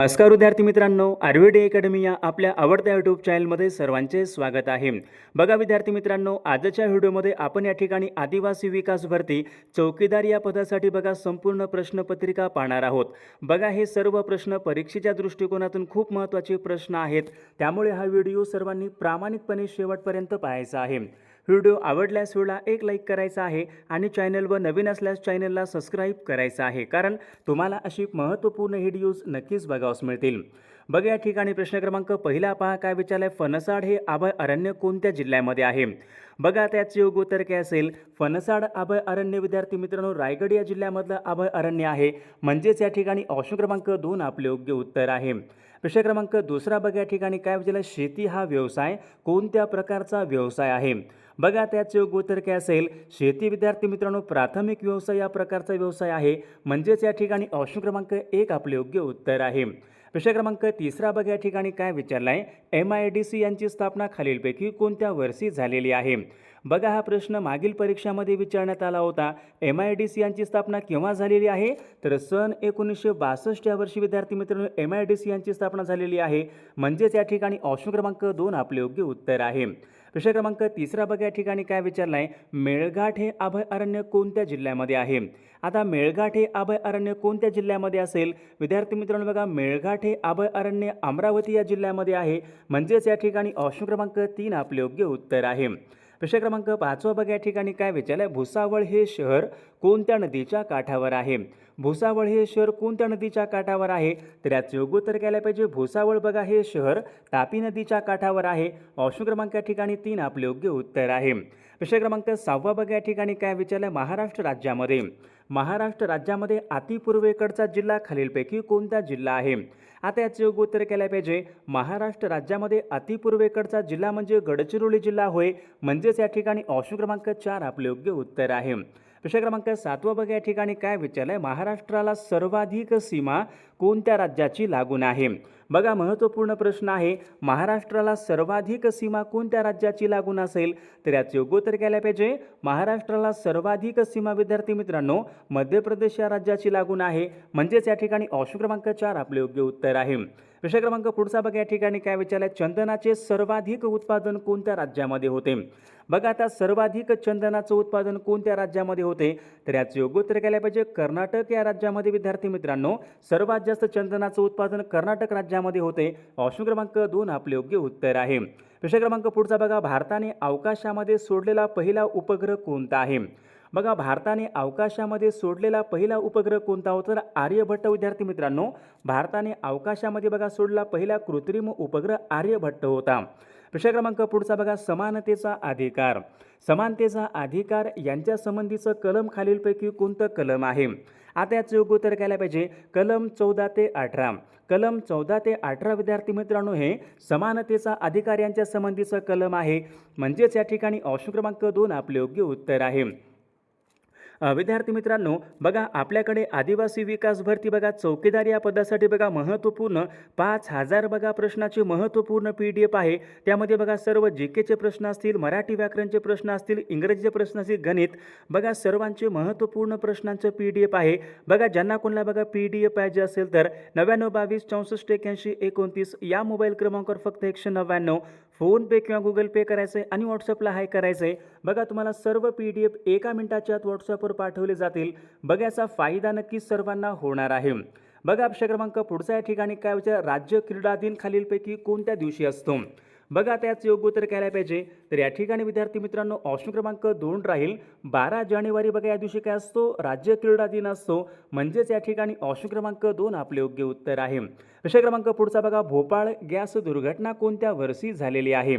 नमस्कार विद्यार्थी मित्रांनो, आयुर्वेद अकॅडमी या आपल्या आवडत्या यूट्यूब चॅनलमध्ये सर्वांचे स्वागत आहे। बघा विद्यार्थी मित्रांनो, आजच्या व्हिडिओमध्ये आपण या ठिकाणी आदिवासी विकास भरती चौकीदार या पदासाठी बघा संपूर्ण प्रश्नपत्रिका पाहणार आहोत। बघा हे सर्व प्रश्न परीक्षेच्या दृष्टिकोनातून खूप महत्त्वाचे प्रश्न आहेत, त्यामुळे हा व्हिडिओ सर्वांनी प्रामाणिकपणे शेवटपर्यंत पाहायचा आहे। व्हिडिओ आवडल्यास व्हिडिओला एक लाईक करायचा आहे आणि चॅनलवर नवीन असल्यास चॅनलला सबस्क्राईब करायचं आहे, कारण तुम्हाला अशी महत्त्वपूर्ण व्हिडिओज नक्कीच बघावयास मिळतील। बघा या ठिकाणी प्रश्न क्रमांक पहिला पहा, काय विचारले, फणसाड हे अभय अरण्य कोणत्या जिल्ह्यामध्ये आहे? बघा त्याचे योग्य उत्तर काय असेल? फणसाड अभय अरण्य विद्यार्थी मित्रांनो रायगड या जिल्ह्यामधलं अभय अरण्य आहे, म्हणजेच या ठिकाणी ऑप्शन क्रमांक 2 आपले योग्य उत्तर आहे। प्रश्न क्रमांक दुसरा बघा या ठिकाणी काय विचारले, शेती हा व्यवसाय कोणत्या प्रकारचा व्यवसाय आहे? बघा त्याचे योग्य उत्तर काय असेल? शेती विद्यार्थी मित्रांनो प्राथमिक व्यवसाय या प्रकारचा व्यवसाय आहे, म्हणजेच या ठिकाणी ऑप्शन क्रमांक 1 आपले योग्य उत्तर आहे। प्रश्न क्रमांक तिसरा बघा या ठिकाणी काय विचारलाय, MIDC यांची स्थापना खालीलपैकी कोणत्या वर्षी झालेली आहे? बघा हा प्रश्न मागील परीक्षामध्ये विचारण्यात आला होता। MIDC यांची स्थापना केव्हा झालेली आहे? तर सन 1962 या वर्षी विद्यार्थी मित्रांनो MIDC यांची स्थापना झालेली आहे, म्हणजेच या ठिकाणी ऑप्शन क्रमांक 2 आपले योग्य उत्तर आहे। प्रश्न क्रमांक तिसरा बघा या ठिकाणी काय विचारलाय, मेळघाट हे अभय अरण्य कोणत्या जिल्ह्यामध्ये आहे? आता मेळघाट हे अभय अरण्य कोणत्या जिल्ह्यामध्ये असेल? विद्यार्थी मित्रांनो बघा मेळघाट हे अभय अरण्य अमरावती या जिल्ह्यामध्ये आहे, म्हणजेच या ठिकाणी ऑप्शन क्रमांक 3 आपले योग्य उत्तर आहे। प्रश्न क्रमांक 5 बघा या ठिकाणी काय विचारलंय, भुसावळ हे शहर कोणत्या नदीच्या काठावर आहे? भुसावळ हे शहर कोणत्या नदीच्या काठावर आहे? तर याचे योग्य उत्तर केलं पाहिजे भुसावळ बघा हे शहर तापी नदीच्या काठावर आहे, ऑप्शन क्रमांक या ठिकाणी 3 आपले योग्य उत्तर आहे। प्रश्न क्रमांक 6 बघा या ठिकाणी काय विचारलंय, महाराष्ट्र राज्यामध्ये अतिपूर्वेकडचा जिल्हा खालीलपैकी कोणता जिल्हा आहे? आता याचे योग्य उत्तर केलं पाहिजे महाराष्ट्र राज्यामध्ये अतिपूर्वेकडचा जिल्हा म्हणजे गडचिरोली जिल्हा होय, म्हणजेच या ठिकाणी ऑप्शन क्रमांक 4 आपले योग्य उत्तर आहे। प्रश्न क्रमांक 7 बघा या ठिकाणी काय विचारलंय, महाराष्ट्राला सर्वाधिक सीमा कोणत्या राज्याची लागून आहे? बघा महत्त्वपूर्ण प्रश्न आहे, महाराष्ट्राला सर्वाधिक सीमा कोणत्या राज्याची लागून असेल? तर याचे योग्य उत्तर केलं पाहिजे महाराष्ट्राला सर्वाधिक सीमा विद्यार्थी मित्रांनो मध्य प्रदेश या राज्याची लागून आहे, म्हणजेच या ठिकाणी ऑप्शन क्रमांक 4 आपले योग्य उत्तर आहे। प्रश्न क्रमांक पुढचा बघा या ठिकाणी काय विचारलंय, चंदनाचे सर्वाधिक उत्पादन कोणत्या राज्यामध्ये होते? बघा आता सर्वाधिक चंदनाचं उत्पादन कोणत्या राज्यामध्ये होते? तर याचे योग्य उत्तर केलं पाहिजे कर्नाटक या राज्यामध्ये विद्यार्थी मित्रांनो सर्वात जास्त चंदनाचं उत्पादन कर्नाटक राज्यामध्ये होते, ऑप्शन क्रमांक 2 आपले योग्य उत्तर आहे। प्रश्न क्रमांक पुढचा बघा, भारताने अवकाशामध्ये सोडलेला पहिला उपग्रह कोणता आहे? बघा भारताने अवकाशामध्ये सोडलेला पहिला उपग्रह कोणता होता? तर आर्यभट्ट विद्यार्थी मित्रांनो भारताने अवकाशामध्ये बघा सोडला पहिला कृत्रिम उपग्रह आर्यभट्ट होता। प्रश्न क्रमांक पुढचा बघा, समानतेचा अधिकार यांच्या संबंधीचं कलम खालीलपैकी कोणतं कलम आहे? आता याचं योग्य उत्तर केलं पाहिजे कलम 14 ते 18। कलम 14 ते 18 विद्यार्थी मित्रांनो हे समानतेचा अधिकार यांच्या संबंधीचं कलम आहे, म्हणजेच या ठिकाणी ऑप्शन क्रमांक 2 आपले योग्य उत्तर आहे। विद्यार्थी मित्रांनो बघा आपल्याकडे आदिवासी विकास भरती बघा चौकीदार या पदासाठी बघा महत्त्वपूर्ण 5000 बघा प्रश्नाचे महत्त्वपूर्ण PDF आहे। त्यामध्ये बघा सर्व जीकेचे प्रश्न असतील, मराठी व्याकरणचे प्रश्न असतील, इंग्रजीचे प्रश्न असतील, गणित बघा सर्वांचे महत्त्वपूर्ण प्रश्नांचं PDF आहे। बघा ज्यांना कोणाला बघा PDF पाहिजे असेल तर 9922 64 81 29 या मोबाईल क्रमांकावर फक्त 199 फोन पे किंवा गुगल पे करायचं आहे आणि व्हॉट्सअपला हाय करायचं आहे। बघा तुम्हाला सर्व PDF एका मिनिटाच्या आत व्हॉट्सअपवर पाठवले जातील। बघा याचा फायदा नक्कीच सर्वांना होणार आहे। बघा प्रश्न क्रमांक पुढचा या ठिकाणी काय विचार, राज्य क्रीडा दिन खालीलपैकी कोणत्या दिवशी असतो? बघा त्याचं योग्य उत्तर केलं पाहिजे तर या ठिकाणी विद्यार्थी मित्रांनो ऑप्शन क्रमांक 2 राहील 12 जानेवारी बघा या दिवशी काय असतो? राज्य क्रीडा दिन असतो, म्हणजेच या ठिकाणी ऑप्शन क्रमांक 2 आपले योग्य उत्तर आहे। प्रश्न क्रमांक पुढचा बघा, भोपाळ गॅस दुर्घटना कोणत्या वर्षी झालेली आहे?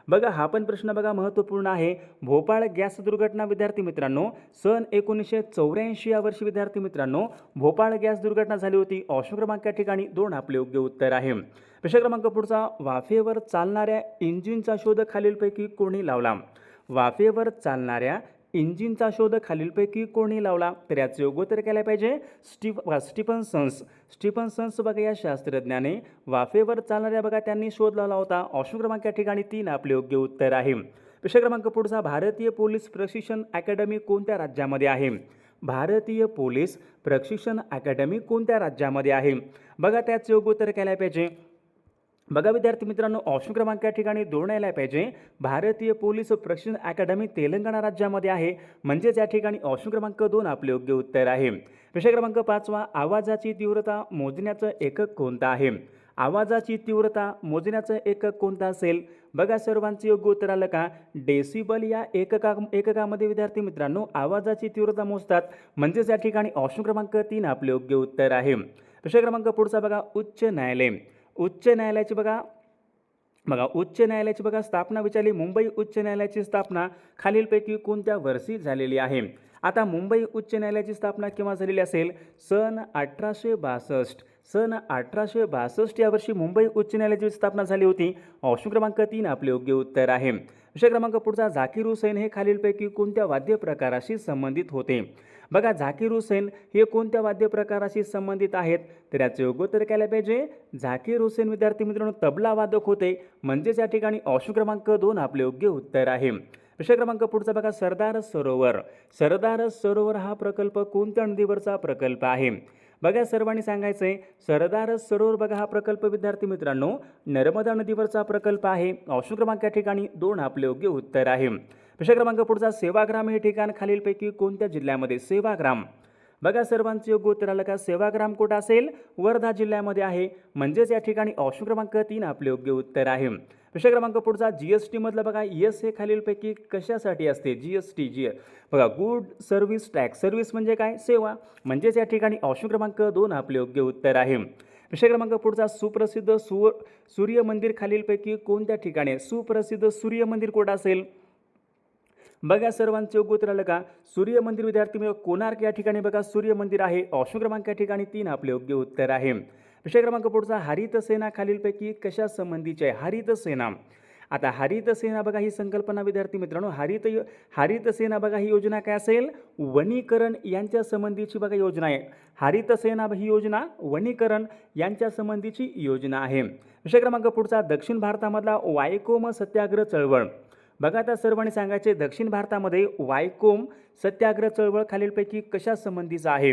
बघा हा पण प्रश्न बघा महत्त्वपूर्ण आहे। भोपाळ गॅस दुर्घटना विद्यार्थी मित्रांनो सन 1984 या वर्षी विद्यार्थी मित्रांनो भोपाळ गॅस दुर्घटना झाली होती, ऑप्शन क्रमांक या ठिकाणी 2 आपले योग्य उत्तर आहे। प्रश्न क्रमांक पुढचा, वाफेवर चालणाऱ्या इंजिनचा शोध खालीलपैकी कोणी लावला? वाफेवर चालणाऱ्या इंजिनचा शोध खालीलपैकी कोणी लावला? तर याचं योग्य उत्तर केलं पाहिजे स्टीफन्सन्स बघा या शास्त्रज्ञाने वाफेवर चालणाऱ्या बघा त्यांनी शोध लावला होता, ऑप्शन क्रमांक या ठिकाणी 3 आपले योग्य उत्तर आहे। प्रश्न क्रमांक पुढचा, भारतीय पोलीस प्रशिक्षण अकॅडमी कोणत्या राज्यामध्ये आहे? भारतीय पोलीस प्रशिक्षण अकॅडमी कोणत्या राज्यामध्ये आहे? बघा त्याचं योग्य उत्तर काय पाहिजे? बघा विद्यार्थी मित्रांनो, ऑप्शन क्रमांक या ठिकाणी 2 यायला पाहिजे. भारतीय पोलीस प्रशिक्षण अकादमी तेलंगणा राज्यामध्ये आहे, म्हणजेच या ठिकाणी ऑप्शन क्रमांक 2 आपले योग्य उत्तर आहे. प्रश्न क्रमांक 5 आवाजाची तीव्रता मोजण्याचं एकक कोणतं आहे? आवाजाची तीव्रता मोजण्याचं एकक कोणतं असेल? बघा सर्वांचं योग्य उत्तर आलं का? डेसिबल या एककामध्ये विद्यार्थी मित्रांनो आवाजाची तीव्रता मोजतात, म्हणजेच या ठिकाणी ऑप्शन क्रमांक 3 आपले योग्य उत्तर आहे. प्रश्न क्रमांक पुढचा बघा, उच्च न्यायालय. उच्च न्यायालयाची उच्च न्यायालयाची स्थापना विचारली. मुंबई उच्च न्यायालयाची स्थापना खालीलपैकी कोणत्या वर्षी झालेली आहे? आता मुंबई उच्च न्यायालयाची स्थापना केव्हा झालेली असेल? सन 1862. सन 1862 या वर्षी मुंबई उच्च न्यायालयाची स्थापना झाली होती. ऑप्शन क्रमांक 3 आपले योग्य उत्तर आहे. विषय क्रमांक पुढचा, झाकीर हुसेन हे खालीलपैकी कोणत्या वाद्य प्रकाराशी संबंधित होते? बघा झाकीर हुसेन हे कोणत्या वाद्य प्रकाराशी संबंधित आहेत? तर याचे योग्य उत्तर काय पाहिजे? झाकीर हुसेन विद्यार्थी मित्रांनो तबला वादक होते, म्हणजेच या ठिकाणी ऑप्शन क्रमांक 2 आपले योग्य उत्तर आहे. विषय क्रमांक पुढचा बघा, सरदार सरोवर. सरदार सरोवर हा प्रकल्प कोणत्या नदीवरचा प्रकल्प आहे? बघा सर्वांनी सांगायचं आहे, सरदार सरोवर बघा हा प्रकल्प विद्यार्थी मित्रांनो नर्मदा नदीवरचा प्रकल्प आहे. ऑप्शन क्रमांक या ठिकाणी 2 आपले योग्य उत्तर आहे. विषय क्रमांक पुढचा, सेवाग्राम हे ठिकाण खालीलपैकी कोणत्या जिल्ह्यामध्ये? सेवाग्राम. बघा सर्वांचं योग्य उत्तर आलं का? सेवाग्राम कुठं असेल? वर्धा जिल्ह्यामध्ये आहे, म्हणजेच या ठिकाणी ऑप्शन क्रमांक 3 आपले योग्य उत्तर आहे. विषय क्रमांक पुढचा, जीएसटी मधलं बघा यस हे खालीलपैकी कशासाठी असते? जीएसटी बघा गुड सर्व्हिस टॅक्स. सर्व्हिस म्हणजे काय? सेवा, म्हणजेच या ठिकाणी ऑप्शन क्रमांक 2 आपले योग्य उत्तर आहे. विषय क्रमांक पुढचा, सुप्रसिद्ध सूर्य मंदिर खालीलपैकी कोणत्या ठिकाणी? सुप्रसिद्ध सूर्य मंदिर कुठं असेल? बघा सर्वांचं योग्य उत्तर आलं का? सूर्य मंदिर विद्यार्थी कोणार्क या ठिकाणी बघा सूर्य मंदिर आहे. ऑप्शन क्रमांक या ठिकाणी 3 आपले योग्य उत्तर आहे. विषय क्रमांक पुढचा, हरित सेना खालीलपैकी कशा संबंधीची आहे? हरित सेना. आता हरित सेना बघा ही संकल्पना विद्यार्थी मित्रांनो हरित सेना बघा ही योजना काय असेल? वनीकरण यांच्या संबंधीची बघा योजना आहे. हरित सेना ही योजना वनीकरण यांच्या संबंधीची योजना आहे. विषय क्रमांक पुढचा, दक्षिण भारतामधला वायकोम सत्याग्रह चळवळ. बघा आता सर्वांनी सांगायचे, दक्षिण भारतामध्ये वायकोम सत्याग्रह चळवळ खालीलपैकी कशा संबंधीचा आहे?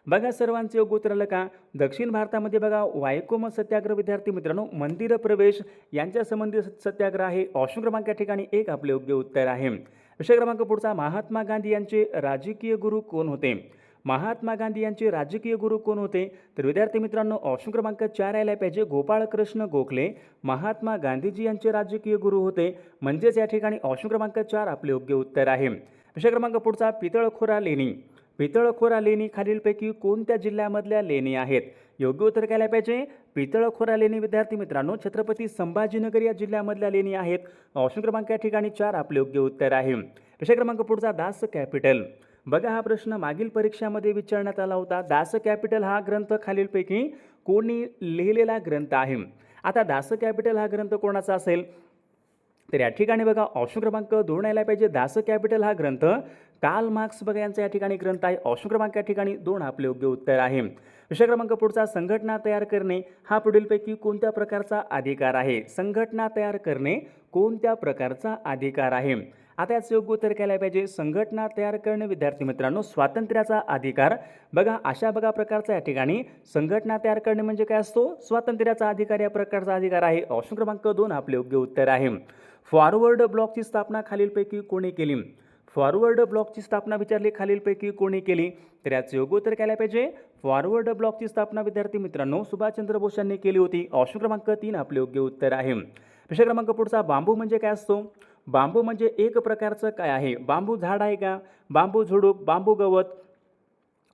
बघा सर्वांचं योग्य उत्तर आलं का? दक्षिण भारतामध्ये बघा वायकोम सत्याग्रह विद्यार्थी मित्रांनो मंदिर प्रवेश यांच्या संबंधित सत्याग्रह आहे. ऑप्शन क्रमांक या ठिकाणी 1 आपले योग्य उत्तर आहे. विषय क्रमांक पुढचा, महात्मा गांधी यांचे राजकीय गुरु कोण होते? महात्मा गांधी यांचे राजकीय गुरु कोण होते? तर विद्यार्थी मित्रांनो ऑप्शन क्रमांक 4 यायला पाहिजे, गोपाळकृष्ण गोखले महात्मा गांधीजी यांचे राजकीय गुरु होते, म्हणजेच या ठिकाणी ऑप्शन क्रमांक 4 आपले योग्य उत्तर आहे. विषय क्रमांक पुढचा, पितळखोरा लेणी. पितळखोरा लेणी खालीलपैकी कोणत्या जिल्ह्यामधल्या लेणी आहेत? योग्य उत्तर काय पाहिजे? पितळखोरा लेणी विद्यार्थी मित्रांनो छत्रपती संभाजीनगर या जिल्ह्यामधल्या लेणी आहेत. ऑप्शन क्रमांक या ठिकाणी 4 आपले योग्य उत्तर आहे. विषय क्रमांक पुढचा, दास कॅपिटल. बघा हा प्रश्न मागील परीक्षामध्ये विचारण्यात आला होता. दास कॅपिटल हा ग्रंथ खालीलपैकी कोणी लिहिलेला ग्रंथ आहे? आता दास कॅपिटल हा ग्रंथ कोणाचा असेल? तर या ठिकाणी बघा ऑप्शन क्रमांक 2 यायला पाहिजे. दास कॅपिटल हा ग्रंथ कार्ल मार्क्स बघा यांचा या ठिकाणी ग्रंथ आहे. ऑप्शन क्रमांक या ठिकाणी 2 आपले योग्य उत्तर आहे. विषय क्रमांक पुढचा, संघटना तयार करणे हा पुढीलपैकी कोणत्या प्रकारचा अधिकार आहे? संघटना तयार करणे कोणत्या प्रकारचा अधिकार आहे? आता याचं योग्य उत्तर काय पाहिजे? संघटना तयार करणे विद्यार्थी मित्रांनो स्वातंत्र्याचा अधिकार. बघा अशा प्रकारचा या ठिकाणी संघटना तयार करणे म्हणजे काय असतो? स्वातंत्र्याचा अधिकार या प्रकारचा अधिकार आहे. ऑप्शन क्रमांक 2 आपले योग्य उत्तर आहे. फॉरवर्ड ब्लॉकची स्थापना खालीलपैकी कोणी केली? फॉरवर्ड ब्लॉकची स्थापना विचारली खालीलपैकी कोणी केली? तर याचं योग्य उत्तर काय पाहिजे? फॉरवर्ड ब्लॉकची स्थापना विद्यार्थी मित्रांनो सुभाषचंद्र बोस यांनी केली होती. ऑप्शन क्रमांक 3 आपले योग्य उत्तर आहे. विषय क्रमांक पुढचा, बांबू म्हणजे काय असतो? बांबू म्हणजे एक प्रकारचं काय आहे? बांबू झाड आहे का? बांबू झुडूप, बांबू गवत?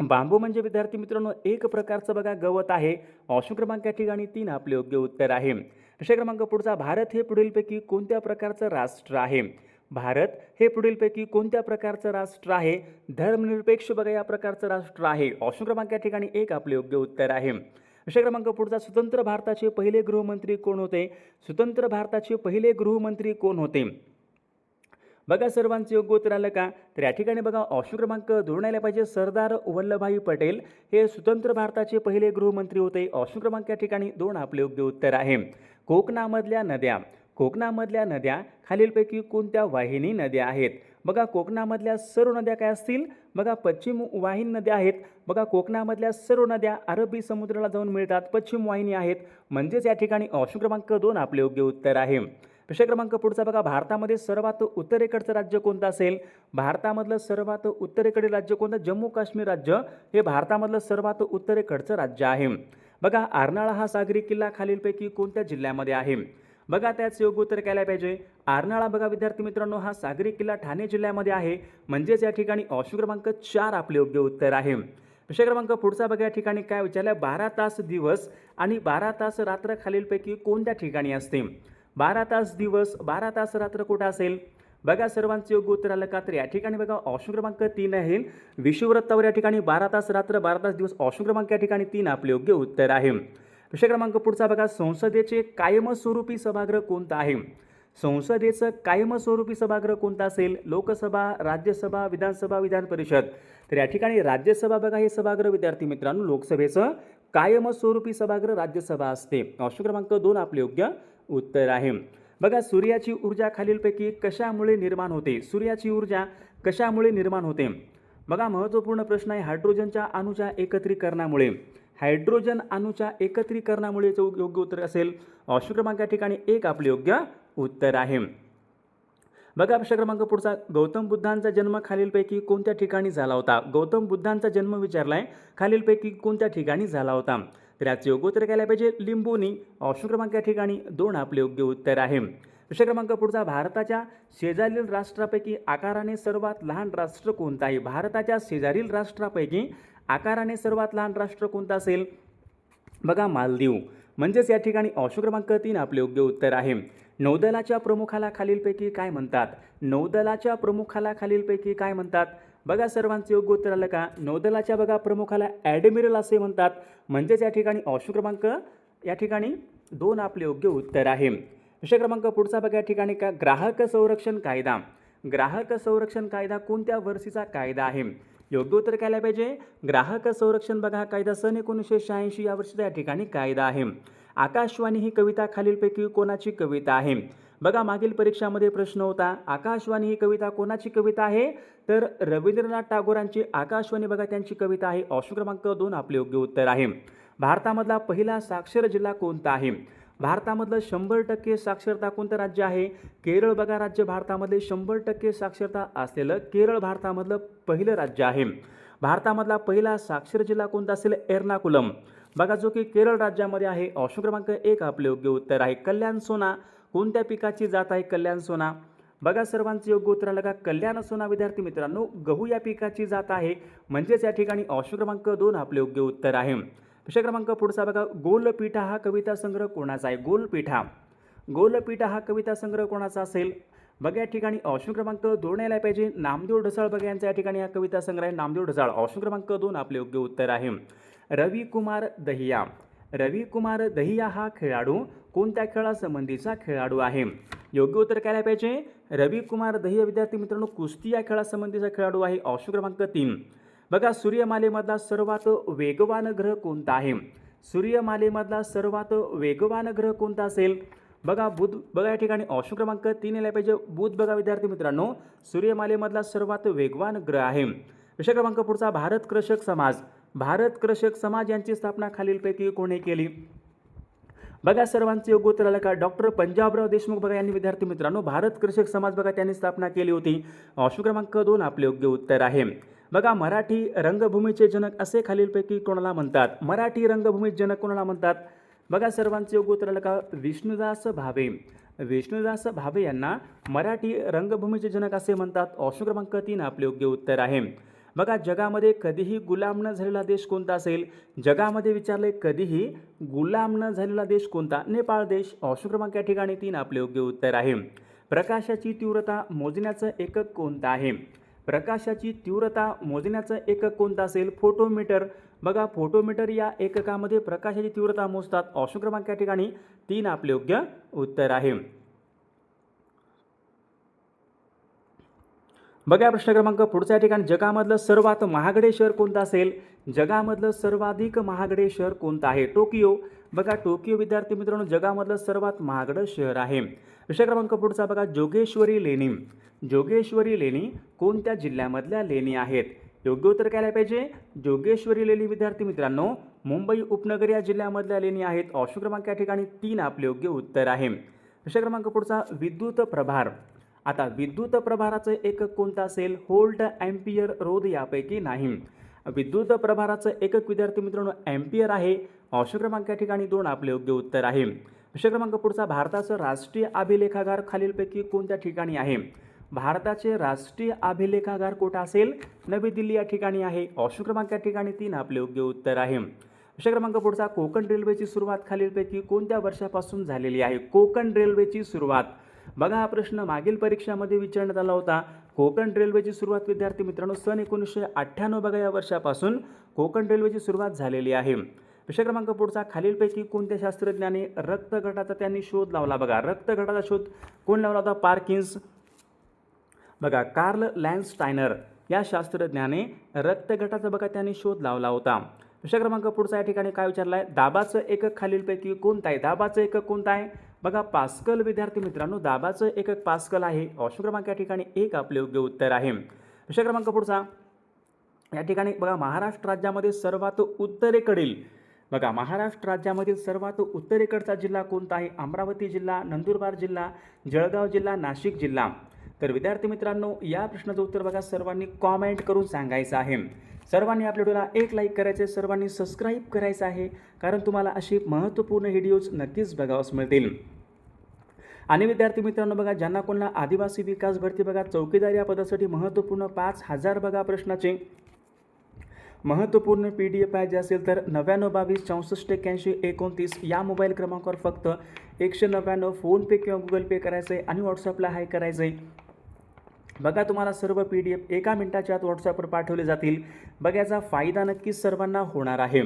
बांबू म्हणजे विद्यार्थी मित्रांनो एक प्रकारचं बघा गवत आहे. ऑप्शन क्रमांक या ठिकाणी 3 आपले योग्य उत्तर आहे. विषय क्रमांक पुढचा, भारत हे पुढीलपैकी कोणत्या प्रकारचं राष्ट्र आहे? भारत हे पुढीलपैकी कोणत्या प्रकारचं राष्ट्र आहे? धर्मनिरपेक्ष बघा या प्रकारचं राष्ट्र आहे. ऑप्शन क्रमांक या ठिकाणी 1 आपले योग्य उत्तर आहे. विषय क्रमांक पुढचा, स्वतंत्र भारताचे पहिले गृहमंत्री कोण होते? स्वतंत्र भारताचे पहिले गृहमंत्री कोण होते? बघा सर्वांचं योग्य उत्तर आलं का? तर या ठिकाणी बघा ऑप्शन क्रमांक 2 यायला पाहिजे. सरदार वल्लभभाई पटेल हे स्वतंत्र भारताचे पहिले गृहमंत्री होते. ऑप्शन क्रमांक या ठिकाणी 2 आपले योग्य उत्तर आहे. कोकणामधल्या नद्या. कोकणामधल्या नद्या खालीलपैकी कोणत्या वाहिनी नद्या आहेत? बघा कोकणामधल्या सर्व नद्या काय असतील, बघा पश्चिम वाहिनी नद्या आहेत. बघा कोकणामधल्या सर्व नद्या अरबी समुद्राला जाऊन मिळतात, पश्चिम वाहिनी आहेत. म्हणजेच या ठिकाणी ऑप्शन क्रमांक 2 आपले योग्य उत्तर आहे. प्रश्न क्रमांक पुढचा बघा, भारतामध्ये सर्वात उत्तरेकडचं राज्य कोणतं असेल? भारतामधलं सर्वात उत्तरेकडील राज्य कोणतं? जम्मू काश्मीर राज्य हे भारतामधलं सर्वात उत्तरेकडचं राज्य आहे. बघा अर्नाळा हा सागरी किल्ला खालीलपैकी कोणत्या जिल्ह्यामध्ये आहे? बघा त्याच योग्य उत्तर काय पाहिजे? अर्नाळा बघा विद्यार्थी मित्रांनो हा सागरी किल्ला ठाणे जिल्ह्यामध्ये आहे. म्हणजेच या ठिकाणी ऑप्शन क्रमांक 4 आपले योग्य उत्तर आहे. प्रश्न क्रमांक पुढचा बघा, या ठिकाणी काय विचारलं? 12 तास दिवस आणि 12 तास रात्र खालीलपैकी कोणत्या ठिकाणी असते? 12 तास दिवस 12 तास रात्र कुठं असेल? बघा सर्वांचं योग्य उत्तर आलं का? तर या ठिकाणी बघा ऑप्शन क्रमांक 3 आहे विषुववृत्तावर या ठिकाणी 12 तास रात्र 12 तास दिवस. ऑप्शन क्रमांक या ठिकाणी 3 आपले योग्य उत्तर आहे. प्रश्न क्रमांक पुढचा बघा, संसदेचे कायमस्वरूपी सभागृह कोणतं आहे? संसदेचं कायमस्वरूपी सभागृह कोणतं असेल? लोकसभा, राज्यसभा, विधानसभा, विधान परिषद. तर या ठिकाणी राज्यसभा बघा हे सभागृह विद्यार्थी मित्रांनो, लोकसभेचं कायमस्वरूपी सभागृह राज्यसभा असते. ऑप्शन क्रमांक 2 आपले योग्य उत्तर आहे. बघा सूर्याची ऊर्जा खालीलपैकी कशामुळे निर्माण होते? सूर्याची ऊर्जा कशामुळे निर्माण होते? बघा महत्त्वपूर्ण प्रश्न आहे. हायड्रोजनच्या अणूच्या एकत्रीकरणामुळे. हायड्रोजन अणूच्या एकत्रीकरणामुळे योग्य उत्तर असेल ऑप्शन क्रमांक या ठिकाणी 1 आपले योग्य उत्तर आहे. बघा प्रश्न क्रमांक पुढचा, गौतम बुद्धांचा जन्म खालीलपैकी कोणत्या ठिकाणी झाला होता? गौतम बुद्धांचा जन्म विचारलाय, खालीलपैकी कोणत्या ठिकाणी झाला होता? तर याचे योग्य उत्तर काय पाहिजे? लिंबोनी. ऑप्शन क्रमांक या ठिकाणी 2 आपले योग्य उत्तर आहे. प्रश्न क्रमांक पुढचा, भारताच्या शेजारील राष्ट्रापैकी आकाराने सर्वात लहान राष्ट्र कोणतं आहे? भारताच्या शेजारील राष्ट्रापैकी आकाराने सर्वात लहान राष्ट्र कोणतं असेल? बघा मालदीव. म्हणजेच या ठिकाणी ऑप्शन क्रमांक 3 आपले योग्य उत्तर आहे. नौदलाच्या प्रमुखाला खालीलपैकी काय म्हणतात? नौदलाच्या प्रमुखाला खालीलपैकी काय म्हणतात? बघा सर्वांचं योग्य उत्तर आलं का? नौदलाच्या बघा प्रमुखाला ॲडमिरल असे म्हणतात. म्हणजेच या ठिकाणी ऑप्शन क्रमांक या ठिकाणी 2 आपले योग्य उत्तर आहे. प्रश्न क्रमांक पुढचा बघा, या ठिकाणी का ग्राहक संरक्षण कायदा. ग्राहक संरक्षण कायदा कोणत्या वर्षीचा कायदा आहे? योग्य उत्तर काय पाहिजे? ग्राहक संरक्षण बघा हा कायदा सन 1986 या वर्षीचा या ठिकाणी कायदा आहे. आकाशवाणी ही कविता खालीलपैकी कोणाची कविता आहे? बघा मागील परीक्षामध्ये प्रश्न होता, आकाशवाणी ही कविता कोणाची कविता आहे? तर रवींद्रनाथ टागोरांची आकाशवाणी बघा त्यांची कविता आहे. ऑप्शन क्रमांक 2 आपले योग्य उत्तर आहे. भारतामधला पहिला साक्षर जिल्हा कोणता आहे? भारतामधलं 100% साक्षरता कोणतं राज्य आहे? केरळ बघा राज्य भारतामधले 100% साक्षरता असलेलं केरळ भारतामधलं पहिलं राज्य आहे. भारतामधला पहिला साक्षर जिल्हा कोणता असेल? एर्नाकुलम बघा जो की केरळ राज्यामध्ये आहे. ऑप्शन क्रमांक 1 आपले योग्य उत्तर आहे. कल्याण सोना कोणत्या पिकाची जात आहे? कल्याण सोना बघा सर्वांचं योग्य उत्तर आलं का? कल्याण सोना विद्यार्थी मित्रांनो गहू या पिकाची जात आहे. म्हणजेच या ठिकाणी ऑप्शन क्रमांक 2 आपले योग्य उत्तर आहे. प्रश्न क्रमांक पुढचा बघा, गोलपीठा हा कविता संग्रह कोणाचा आहे? गोलपीठा. गोलपीठा हा कविता संग्रह कोणाचा असेल? बघा या ठिकाणी ऑप्शन क्रमांक 2 यायला पाहिजे. नामदेव ढसाळ बघा यांचा या ठिकाणी हा कविता संग्रह आहे. नामदेव ढसाळ. ऑप्शन क्रमांक 2 आपले योग्य उत्तर आहे. रविकुमार दहिया. रविकुमार दहिया हा खेळाडू कोणत्या खेळासंबंधीचा खेळाडू आहे? योग्य उत्तर काय पाहिजे? रविकुमार दहिया विद्यार्थी मित्रांनो कुस्ती या खेळासंबंधीचा खेळाडू आहे. ऑप्शन क्रमांक 3. बघा सूर्यमालेमधला सर्वात वेगवान ग्रह कोणता आहे? सूर्यमालेमधला सर्वात वेगवान ग्रह कोणता असेल? बघा बुध बघा या ठिकाणी ऑप्शन क्रमांक 3 यायला पाहिजे. बुध बघा विद्यार्थी मित्रांनो सूर्यमालेमधला सर्वात वेगवान ग्रह आहे. प्रश्न क्रमांक पुढचा, भारत कृषक समाज. भारत कृषक समाज यांची स्थापना खालीलपैकी कोणी केली? बघा सर्वांचे योग्य उत्तर आलं का? डॉक्टर पंजाबराव देशमुख बघा यांनी विद्यार्थी मित्रांनो भारत कृषक समाज बघा त्यांनी स्थापना केली होती. ऑप्शन क्रमांक 2 आपले योग्य उत्तर आहे. बघा मराठी रंगभूमीचे जनक असे खालीलपैकी कोणाला म्हणतात? मराठी रंगभूमीचे जनक कोणाला म्हणतात? बघा सर्वांचे योग्य उत्तर आलं का? विष्णुदास भावे. विष्णुदास भावे यांना मराठी रंगभूमीचे जनक असे म्हणतात. ऑप्शन क्रमांक 3 आपले योग्य उत्तर आहे. बघा जगामध्ये कधीही गुलाम न झालेला देश कोणता असेल? जगामध्ये विचारले कधीही गुलाम न झालेला देश कोणता? नेपाळ देश. ऑप्शन क्रमांक या ठिकाणी 3 आपले योग्य उत्तर आहे. प्रकाशाची तीव्रता मोजण्याचं एकक कोणतं आहे? प्रकाशाची तीव्रता मोजण्याचं एकक कोणतं असेल? फोटोमीटर. बघा फोटोमीटर या एककामध्ये प्रकाशाची तीव्रता मोजतात. ऑप्शन क्रमांक या ठिकाणी 3 आपले योग्य उत्तर आहे. बघा प्रश्न क्रमांक पुढचा या ठिकाणी जगामधलं सर्वात महागडे शहर कोणतं असेल? जगामधलं सर्वाधिक महागडे शहर कोणतं आहे? टोकियो. बघा टोकियो विद्यार्थी मित्रांनो जगामधलं सर्वात महागडं शहर आहे. विषय क्रमांक पुढचा बघा जोगेश्वरी लेणी. जोगेश्वरी लेणी कोणत्या जिल्ह्यामधल्या लेणी आहेत? योग्य उत्तर काय पाहिजे? जोगेश्वरी लेणी विद्यार्थी मित्रांनो मुंबई उपनगर या जिल्ह्यामधल्या लेणी आहेत. ऑप्शन क्रमांक या ठिकाणी 3 आपले योग्य उत्तर आहे. विषय क्रमांक पुढचा विद्युत प्रभार. आता विद्युत प्रभाराचं एकक कोणतं असेल? व्होल्ट, एम्पियर, रोध यापैकी नाही. विद्युत प्रभाराचं एकक विद्यार्थी मित्रांनो एम्पियर आहे. ऑप्शन क्रमांक या ठिकाणी 2 आपले योग्य उत्तर आहे. विषय क्रमांक पुढचा भारताचं राष्ट्रीय अभिलेखागार खालीलपैकी कोणत्या ठिकाणी आहे? भारताचे राष्ट्रीय अभिलेखागार कुठं असेल? नवी दिल्ली या ठिकाणी आहे. ऑप्शन क्रमांक या ठिकाणी 3 आपले योग्य उत्तर आहे. विषय क्रमांक पुढचा कोकण रेल्वेची सुरुवात खालीलपैकी कोणत्या वर्षापासून झालेली आहे? कोकण रेल्वेची सुरुवात. बघा हा प्रश्न मागील परीक्षामध्ये विचारण्यात आला होता. कोकण रेल्वेची सुरुवात विद्यार्थी मित्रांनो सन 1998 बघा या वर्षापासून कोकण रेल्वेची सुरुवात झालेली आहे. विषय क्रमांक पुढचा खालीलपैकी कोणत्या शास्त्रज्ञाने रक्तगटाचा त्यांनी शोध लावला? बघा रक्तगटाचा शोध कोण लावला होता? पार्किन्स. बघा कार्ल लँडस्टायनर या शास्त्रज्ञाने रक्तगटाचा बघा त्यांनी शोध लावला होता. विषय क्रमांक पुढचा या ठिकाणी काय विचारला आहे? दाबाचं एकक खालीलपैकी कोणतं आहे? दाबाचं एकक कोणतं आहे? बघा पास्कल विद्यार्थी मित्रांनो दाबाचं एकक पास्कल आहे. ऑप्शन क्रमांक या ठिकाणी 1 आपले योग्य उत्तर आहे. विषय क्रमांक पुढचा या ठिकाणी बघा महाराष्ट्र राज्यामध्ये सर्वात उत्तरेकडील बघा महाराष्ट्र राज्यामधील सर्वात उत्तरेकडचा जिल्हा कोणता आहे? अमरावती जिल्हा, नंदुरबार जिल्हा, जळगाव जिल्हा, नाशिक जिल्हा. तर विद्यार्थी मित्रांनो या प्रश्नाचं उत्तर बघा सर्वांनी कॉमेंट करून सांगायचं आहे. सर्वांनी आपल्या व्हिडिओला एक लाईक करायचे, सर्वांनी सबस्क्राईब करायचं आहे कारण तुम्हाला अशी महत्त्वपूर्ण व्हिडिओज नक्कीच बघावयास मिळतील. आणि विद्यार्थी मित्रांनो बघा ज्यांना कोणाला आदिवासी विकास भरती बघा चौकीदार या पदासाठी महत्त्वपूर्ण 5000 बघा प्रश्नाचे महत्त्वपूर्ण PDF पाहिजे असेल तर 99 22 64 81 29 या मोबाईल क्रमांकावर फक्त 199 फोनपे किंवा गुगल पे करायचं आहे आणि व्हॉट्सअपला हाय करायचं आहे. बघा तुम्हाला सर्व PDF 1 मिनिटाच्या आत व्हॉट्सअपवर पाठवले जातील. बघा याचा फायदा नक्कीच सर्वांना होणार आहे.